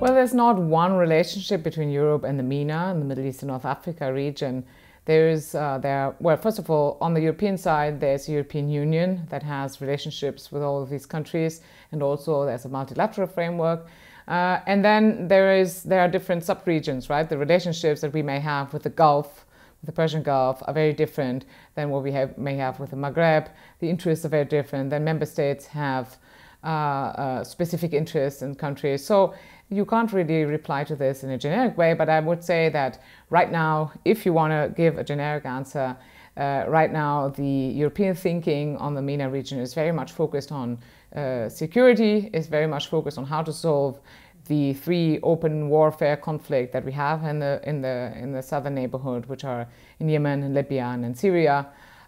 Well, there's not one relationship between Europe and the MENA, and the Middle East and North Africa region. Well, first of all, on the European side, there's the European Union that has relationships with all of these countries, and also there's a multilateral framework. And then there are different sub-regions, right? The relationships that we may have with the Gulf, with the Persian Gulf, are very different than what we may have with the Maghreb. The interests are very different. Then member states have specific interests in countries. So you can't really reply to this in a generic way, but I would say that right now, if you want to give a generic answer, right now the European thinking on the MENA region is very much focused on security, is very much focused on how to solve the three open warfare conflict that we have in the southern neighborhood, which are in Yemen, Libya, and in Syria.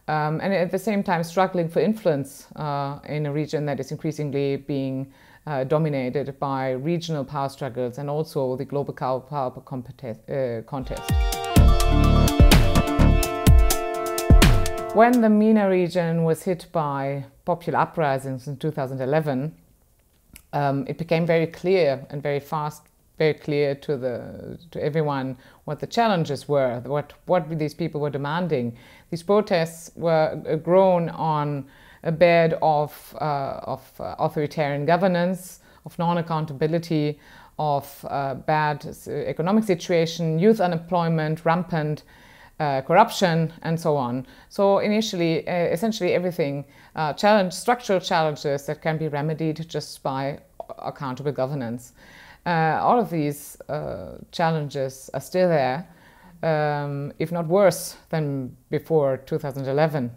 And at the same time struggling for influence in a region that is increasingly being dominated by regional power struggles and also the global power contest. When the MENA region was hit by popular uprisings in 2011, it became very clear and very fast, very clear to everyone what the challenges were, what these people were demanding. These protests were grown on a bed of authoritarian governance, of non-accountability, of bad economic situation, youth unemployment, rampant corruption, and so on. So initially, essentially everything, structural challenges that can be remedied just by accountable governance. All of these challenges are still there, if not worse than before 2011.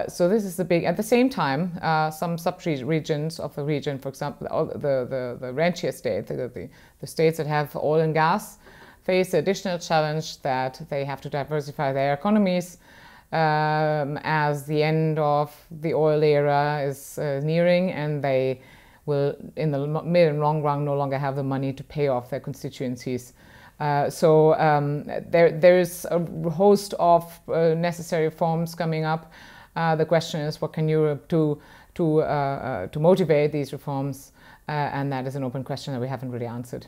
So this is the big. At the same time, some sub-regions of the region, for example, the rentier states, the states that have oil and gas, face the additional challenge that they have to diversify their economies as the end of the oil era is nearing, and they will, in the mid and long run, no longer have the money to pay off their constituencies. So there is a host of necessary reforms coming up. The question is, what can Europe do to motivate these reforms? And that is an open question that we haven't really answered.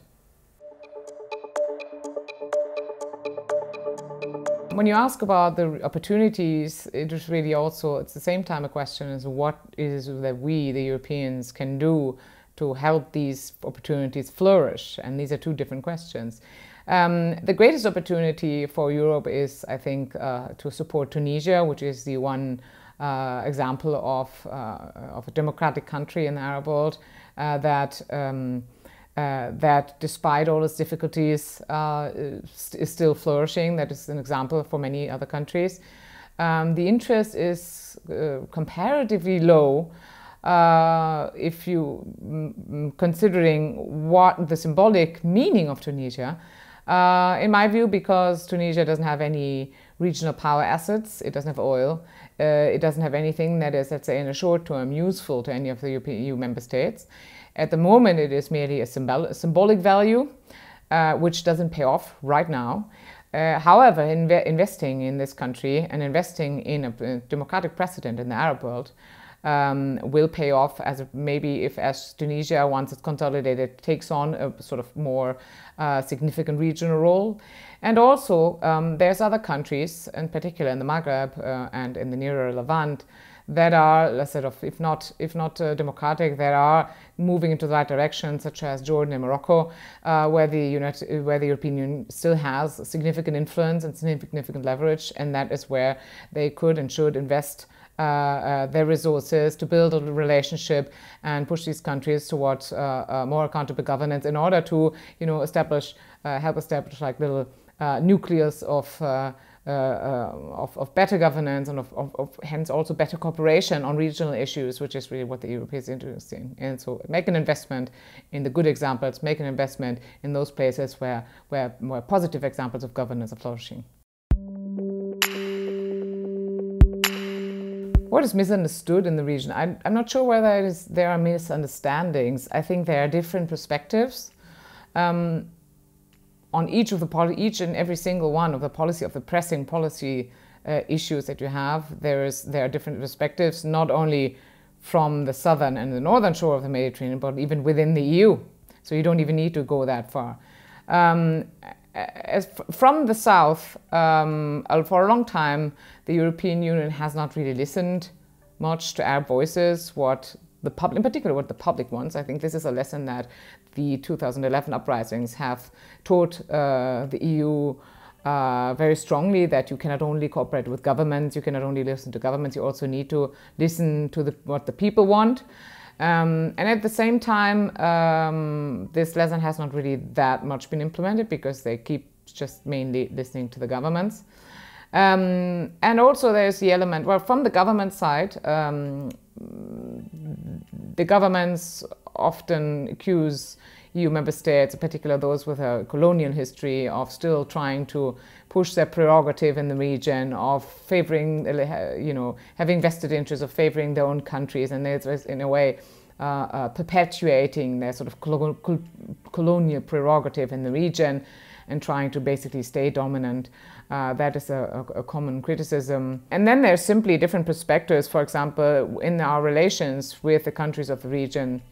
When you ask about the opportunities, it is really also, at the same time, a question is what is that we, the Europeans, can do to help these opportunities flourish? And these are two different questions. The greatest opportunity for Europe is, I think, to support Tunisia, which is the one example of a democratic country in the Arab world that despite all its difficulties is still flourishing. That is an example for many other countries. The interest is comparatively low if you considering what the symbolic meaning of Tunisia. In my view, because Tunisia doesn't have any regional power assets, it doesn't have oil, it doesn't have anything that is, let's say, in the short term useful to any of the European EU member states. At the moment, it is merely a symbolic value, which doesn't pay off right now. However, investing in this country and investing in a democratic precedent in the Arab world will pay off as Tunisia, once it's consolidated, takes on a sort of more significant regional role. And also, there's other countries, in particular in the Maghreb and in the nearer Levant, that are sort of, if not democratic, that are moving into the right direction, such as Jordan and Morocco, where the European Union still has significant influence and significant leverage, and that is where they could and should invest their resources to build a relationship and push these countries towards more accountable governance in order to, help establish like little nucleus of better governance and of hence also better cooperation on regional issues, which is really what the Europe is interested in. And so make an investment in the good examples, make an investment in those places where positive examples of governance are flourishing. What is misunderstood in the region? I'm not sure whether there are misunderstandings. I think there are different perspectives. On each and every single one of the pressing policy issues that you have, there are different perspectives, not only from the southern and the northern shore of the Mediterranean, but even within the EU. So you don't even need to go that far. From the south, for a long time, the European Union has not really listened much to our voices, in particular what the public wants. I think this is a lesson that the 2011 uprisings have taught the EU very strongly, that you cannot only cooperate with governments, you cannot only listen to governments, you also need to listen to what the people want. And at the same time, this lesson has not really that much been implemented because they keep just mainly listening to the governments. And also there's the element, well, from the government side, the governments often accuse EU member states, in particular those with a colonial history, of still trying to push their prerogative in the region, of favoring, having vested interests, of favoring their own countries, and it's in a way perpetuating their sort of colonial prerogative in the region and trying to basically stay dominant. That is a common criticism. And then there's simply different perspectives. For example, in our relations with the countries of the region,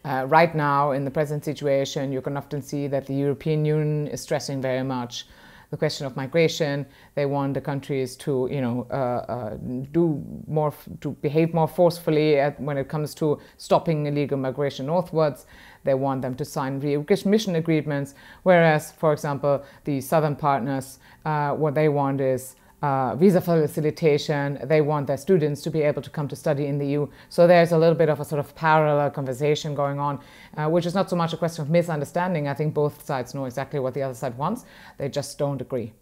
right now, in the present situation, you can often see that the European Union is stressing very much the question of migration. They want the countries to, behave more forcefully when it comes to stopping illegal migration northwards. They want them to sign readmission agreements, whereas, for example, the southern partners, what they want is visa facilitation. They want their students to be able to come to study in the EU. So there's a little bit of a sort of parallel conversation going on, which is not so much a question of misunderstanding. I think both sides know exactly what the other side wants. They just don't agree.